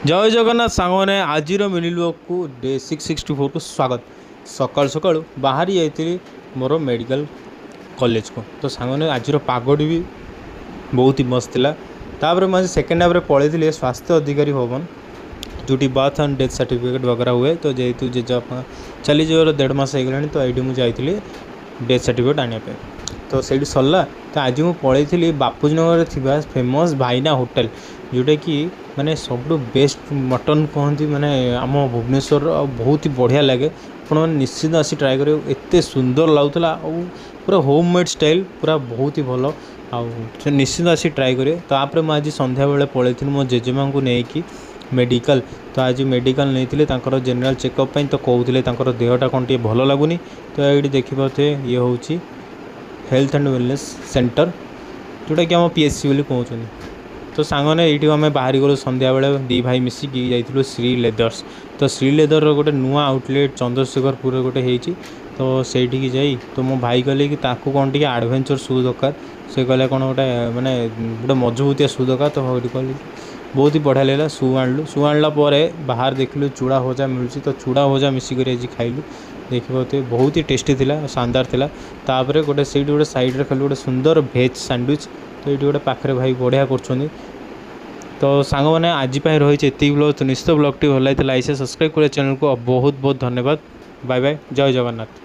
जय जगन्नाथ सांगने आज mini blog को डे 664 को स्वागत। सकाल सकाल बाहरी जाइए मोर मेडिकल कॉलेज को तो सांगने आज पागटी भी बहुत ही मस्त था। तापर मुझे सेकेंड हाफ पलि स्वास्थ्य अधिकारी भवन जोटी बर्थ एंड डेथ सर्टिफिकेट वगैरह हुए तो जेहेतु जेजबापा चली जावर 1.5 मास होगा तो ये मुझे डेथ सर्टिफिकेट आने तो सही सरला। तो आज मुझे पलि बापूजी नगर थी फेमस भाईना होटेल जोटा कि माने सब बेस्ट मटन कहती माने आम भुवनेश्वर बहुत ही बढ़िया लगे। आप निश्चित आसी ट्राए करें एत सुंदर लगुला पूरा होम मेड स्टाइल पूरा बहुत ही भल आ निश्चित आसी ट्राए करें। तो मुझे संध्या बेले पलि मो जेजेमा को लेकिन मेडिकल तो आज मेडिकल नहीं तांकर जनरल चेकअप तो कहते देहटा कौन टे भल लगुनि। तो ये देखिए ये हूँ हेल्थ एंड वेलनेस सेंटर जोटा कि आम पीएचसी बोली कहते। तो सांगने ये आम बाहरी गलु संध्या बेले दी भाई मिसिकी जाइलु श्री लेदर्स। तो श्री लेदर गोटे नुआ आउटलेट चंद्रशेखरपुर गोटे होती तो सहीठी जाई तो मो भाई कहले कि ताकू कौन टी एडवेंचर शू दरकार से कहले कौन गोटे माने गोटे मजबूतिया शू दरकार तो कहली बहुत ही बढ़िया लगा शू आणला बाहर देखिलु चूड़ा भजा मिलूँ तो चूड़ा भजा मिसिक आज खाइलु देखिए बहुत ही टेस्टी थिला शानदार थिला। तापर गोटे सीट गोटे साइड खाली गोटे सुंदर भेज सैंडविच तो ये गोटे पाखे भाई बढ़िया कर। तो सांग मैंने आज रही एति ब्लॉग तो निश्चित ब्लॉग टी भल लगी लाइक सब्सक्राइब कर चैनल को बहुत बहुत धन्यवाद। बाय बाय जय जगन्नाथ।